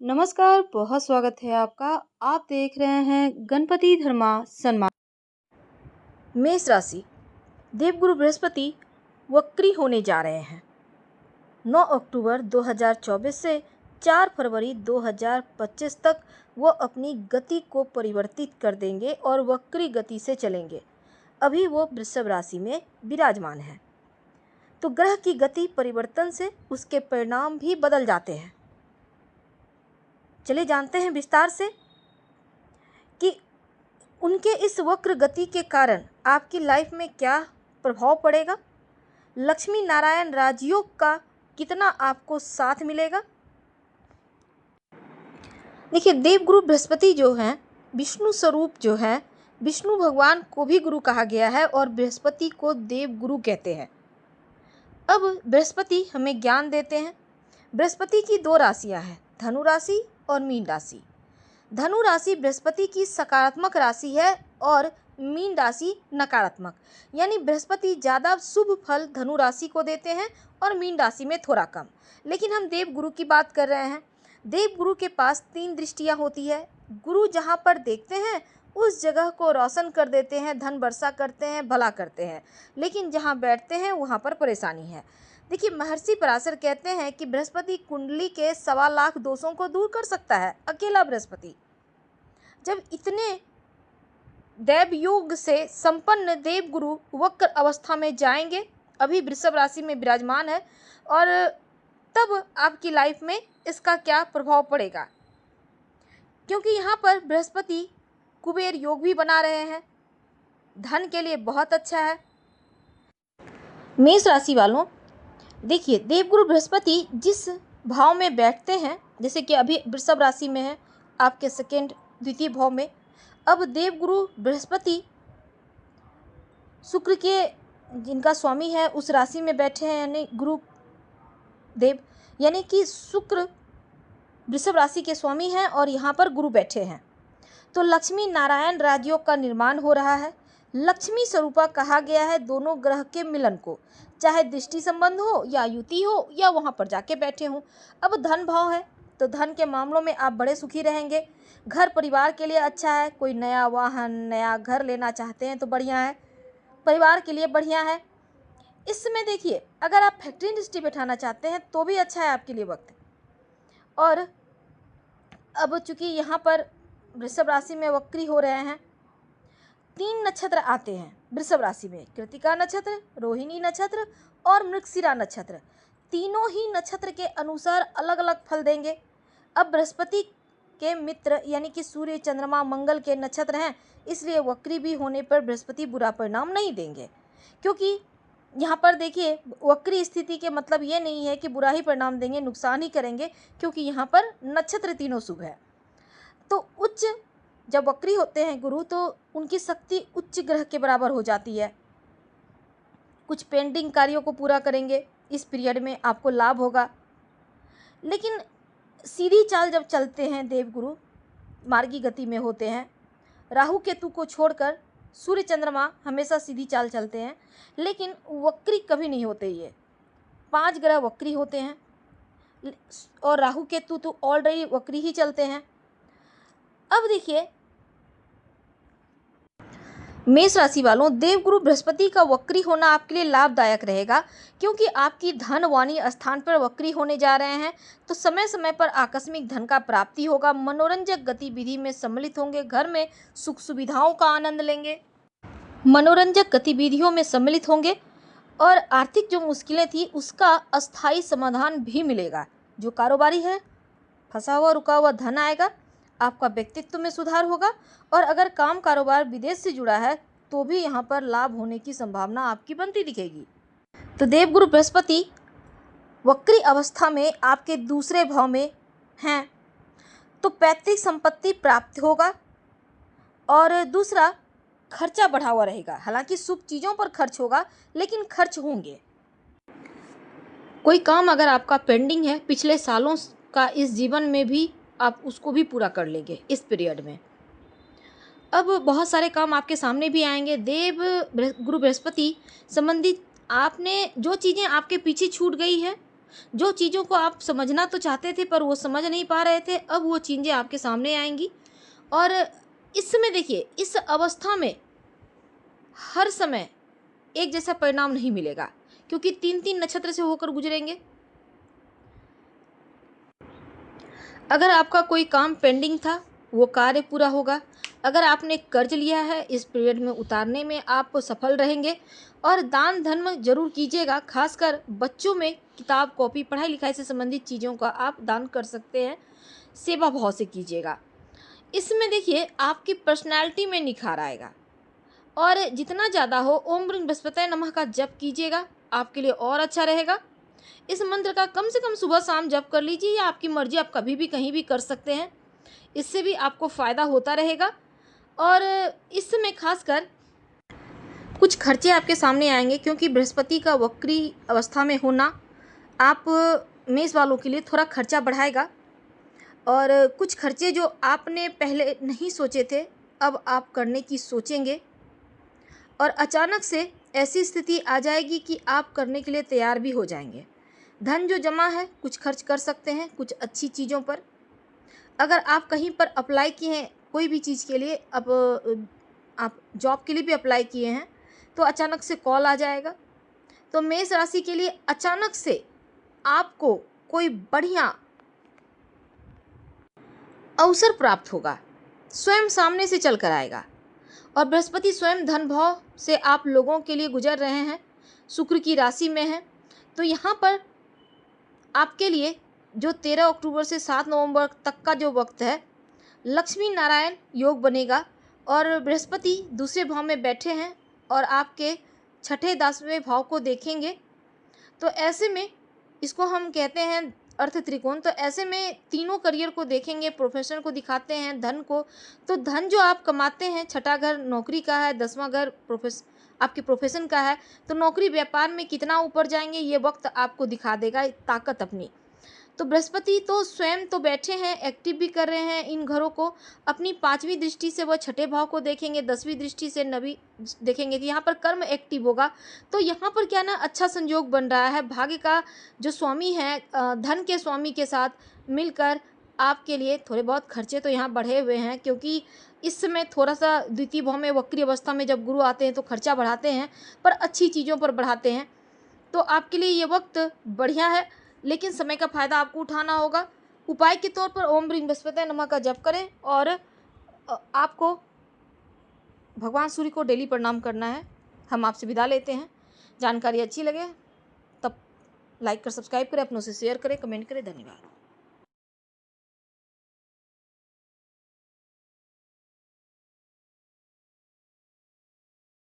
नमस्कार, बहुत स्वागत है आपका। आप देख रहे हैं गणपति धर्मा सम्मान। मेष राशि, देवगुरु बृहस्पति वक्री होने जा रहे हैं 9 अक्टूबर 2024 से 4 फरवरी 2025 तक। वो अपनी गति को परिवर्तित कर देंगे और वक्री गति से चलेंगे। अभी वो वृषभ राशि में विराजमान है, तो ग्रह की गति परिवर्तन से उसके परिणाम भी बदल जाते हैं। चलिए जानते हैं विस्तार से कि उनके इस वक्र गति के कारण आपकी लाइफ में क्या प्रभाव पड़ेगा। लक्ष्मी नारायण राजयोग का कितना आपको साथ मिलेगा। देखिए, देवगुरु बृहस्पति जो हैं, विष्णु स्वरूप जो है, विष्णु भगवान को भी गुरु कहा गया है और बृहस्पति को देवगुरु कहते हैं। अब बृहस्पति हमें ज्ञान देते हैं। बृहस्पति की 2 राशियां हैं, धनु राशि और मीन राशि। धनु राशि बृहस्पति की सकारात्मक राशि है और मीन राशि नकारात्मक, यानी बृहस्पति ज़्यादा शुभ फल धनु राशि को देते हैं और मीन राशि में थोड़ा कम। लेकिन हम देवगुरु की बात कर रहे हैं। देवगुरु के पास 3 दृष्टियां होती है। गुरु जहां पर देखते हैं उस जगह को रोशन कर देते हैं, धन वर्षा करते हैं, भला करते हैं। लेकिन जहां बैठते हैं वहां पर परेशानी है। देखिए, महर्षि पराशर कहते हैं कि बृहस्पति कुंडली के 1.25 लाख दोषों को दूर कर सकता है, अकेला बृहस्पति। जब इतने दैवयोग से संपन्न देवगुरु वक्र अवस्था में जाएंगे, अभी वृषभ राशि में विराजमान है, और तब आपकी लाइफ में इसका क्या प्रभाव पड़ेगा, क्योंकि यहाँ पर बृहस्पति कुबेर योग भी बना रहे हैं, धन के लिए बहुत अच्छा है। मेष राशि वालों, देखिए, देवगुरु बृहस्पति जिस भाव में बैठते हैं, जैसे कि अभी वृषभ राशि में है आपके सेकेंड द्वितीय भाव में, अब देवगुरु बृहस्पति शुक्र के जिनका स्वामी है उस राशि में बैठे हैं, यानी गुरु देव, यानी कि शुक्र वृषभ राशि के स्वामी हैं और यहाँ पर गुरु बैठे हैं। तो लक्ष्मी नारायण राजयोग का निर्माण हो रहा है। लक्ष्मी स्वरूपा कहा गया है दोनों ग्रह के मिलन को, चाहे दृष्टि संबंध हो या युति हो या वहाँ पर जाके बैठे हों। अब धन भाव है तो धन के मामलों में आप बड़े सुखी रहेंगे। घर परिवार के लिए अच्छा है, कोई नया वाहन, नया घर लेना चाहते हैं तो बढ़िया है, परिवार के लिए बढ़िया है। इस समय देखिए, अगर आप फैक्ट्री इंडस्ट्री बैठाना चाहते हैं तो भी अच्छा है आपके लिए वक्त। और अब चूंकि यहाँ पर वृषभ राशि में वक्री हो रहे हैं, 3 नक्षत्र आते हैं वृषभ राशि में, कृतिका नक्षत्र, रोहिणी नक्षत्र और मृगशिरा नक्षत्र। तीनों ही नक्षत्र के अनुसार अलग अलग फल देंगे। अब बृहस्पति के मित्र यानी कि सूर्य, चंद्रमा, मंगल के नक्षत्र हैं, इसलिए वक्री भी होने पर बृहस्पति बुरा परिणाम नहीं देंगे। क्योंकि यहाँ पर देखिए, वक्री स्थिति के मतलब ये नहीं है कि बुरा ही परिणाम देंगे, नुकसान ही करेंगे, क्योंकि यहाँ पर नक्षत्र तीनों शुभ है। तो उच्च जब वक्री होते हैं गुरु, तो उनकी शक्ति उच्च ग्रह के बराबर हो जाती है। कुछ पेंडिंग कार्यों को पूरा करेंगे, इस पीरियड में आपको लाभ होगा। लेकिन सीधी चाल जब चलते हैं देवगुरु, मार्गी गति में होते हैं, राहु केतु को छोड़कर सूर्य चंद्रमा हमेशा सीधी चाल चलते हैं, लेकिन वक्री कभी नहीं होते। ये 5 ग्रह वक्री होते हैं और राहु केतु तो ऑलरेडी वक्री ही चलते हैं। अब देखिए, मेष राशि वालों, देवगुरु बृहस्पति का वक्री होना आपके लिए लाभदायक रहेगा, क्योंकि आपकी धन वाणी स्थान पर वक्री होने जा रहे हैं। तो समय समय पर आकस्मिक धन का प्राप्ति होगा, मनोरंजक गतिविधि में सम्मिलित होंगे, घर में सुख सुविधाओं का आनंद लेंगे, मनोरंजक गतिविधियों में सम्मिलित होंगे, और आर्थिक जो मुश्किलें थी उसका अस्थायी समाधान भी मिलेगा। जो कारोबारी है, फंसा हुआ रुका हुआ धन आएगा, आपका व्यक्तित्व में सुधार होगा, और अगर काम कारोबार विदेश से जुड़ा है तो भी यहाँ पर लाभ होने की संभावना आपकी बनती दिखेगी। तो देवगुरु बृहस्पति वक्री अवस्था में आपके दूसरे भाव में हैं, तो पैतृक संपत्ति प्राप्त होगा, और दूसरा खर्चा बढ़ा हुआ रहेगा। हालांकि शुभ चीज़ों पर खर्च होगा, लेकिन खर्च होंगे। कोई काम अगर आपका पेंडिंग है पिछले सालों का, इस जीवन में भी आप उसको भी पूरा कर लेंगे इस पीरियड में। अब बहुत सारे काम आपके सामने भी आएंगे। गुरु बृहस्पति संबंधित आपने जो चीज़ें आपके पीछे छूट गई है जो चीज़ों को आप समझना तो चाहते थे पर वो समझ नहीं पा रहे थे, अब वो चीज़ें आपके सामने आएंगी। और इस समय देखिए, इस अवस्था में हर समय एक जैसा परिणाम नहीं मिलेगा, क्योंकि 3-3 नक्षत्र से होकर गुजरेंगे। अगर आपका कोई काम पेंडिंग था, वो कार्य पूरा होगा। अगर आपने कर्ज लिया है, इस पीरियड में उतारने में आप सफल रहेंगे। और दान धर्म जरूर कीजिएगा, खासकर बच्चों में किताब कॉपी पढ़ाई लिखाई से संबंधित चीज़ों का आप दान कर सकते हैं, सेवा भाव से कीजिएगा। इसमें देखिए आपकी पर्सनैलिटी में निखार आएगा। और जितना ज़्यादा हो ओम ब्रीं बृहस्पतये नमः का जप कीजिएगा, आपके लिए और अच्छा रहेगा। इस मंत्र का कम से कम सुबह शाम जप कर लीजिए, या आपकी मर्जी, आप कभी भी कहीं भी कर सकते हैं। इससे भी आपको फ़ायदा होता रहेगा। और इस समय खासकर कुछ खर्चे आपके सामने आएंगे, क्योंकि बृहस्पति का वक्री अवस्था में होना आप मेष वालों के लिए थोड़ा खर्चा बढ़ाएगा। और कुछ खर्चे जो आपने पहले नहीं सोचे थे, अब आप करने की सोचेंगे। और अचानक से ऐसी स्थिति आ जाएगी कि आप करने के लिए तैयार भी हो जाएंगे। धन जो जमा है कुछ खर्च कर सकते हैं कुछ अच्छी चीज़ों पर। अगर आप कहीं पर अप्लाई किए हैं कोई भी चीज़ के लिए, अब आप जॉब के लिए भी अप्लाई किए हैं, तो अचानक से कॉल आ जाएगा। तो मेष राशि के लिए अचानक से आपको कोई बढ़िया अवसर प्राप्त होगा, स्वयं सामने से चल कर आएगा। और बृहस्पति स्वयं धन भाव से आप लोगों के लिए गुजर रहे हैं, शुक्र की राशि में है। तो यहाँ पर आपके लिए जो 13 अक्टूबर से 7 नवंबर तक का जो वक्त है, लक्ष्मी नारायण योग बनेगा। और बृहस्पति दूसरे भाव में बैठे हैं और आपके छठे 10वें भाव को देखेंगे। तो ऐसे में इसको हम कहते हैं अर्थ त्रिकोण। तो ऐसे में तीनों करियर को देखेंगे, प्रोफेशन को दिखाते हैं, धन को। तो धन जो आप कमाते हैं, छठा घर नौकरी का है, 10वां घर आपके प्रोफेशन का है। तो नौकरी व्यापार में कितना ऊपर जाएंगे ये वक्त आपको दिखा देगा ताकत अपनी। तो बृहस्पति तो स्वयं तो बैठे हैं, एक्टिव भी कर रहे हैं इन घरों को। अपनी 5वीं दृष्टि से वह छठे भाव को देखेंगे, 10वीं दृष्टि से 9वीं देखेंगे कि यहाँ पर कर्म एक्टिव होगा। तो यहाँ पर क्या ना अच्छा संयोग बन रहा है। भाग्य का जो स्वामी है, धन के स्वामी के साथ मिलकर आपके लिए थोड़े बहुत खर्चे तो यहाँ बढ़े हुए हैं, क्योंकि इस समय थोड़ा सा द्वितीय भाव में वक्री अवस्था में जब गुरु आते हैं तो खर्चा बढ़ाते हैं, पर अच्छी चीज़ों पर बढ़ाते हैं। तो आपके लिए ये वक्त बढ़िया है, लेकिन समय का फ़ायदा आपको उठाना होगा। उपाय के तौर पर ओम ब्रीं बृहस्पतये नमः का जप करें। और आपको भगवान सूर्य को डेली प्रणाम करना है। हम आपसे विदा लेते हैं। जानकारी अच्छी लगे तब लाइक कर सब्सक्राइब करें, अपनों से शेयर करें, कमेंट करें। धन्यवाद।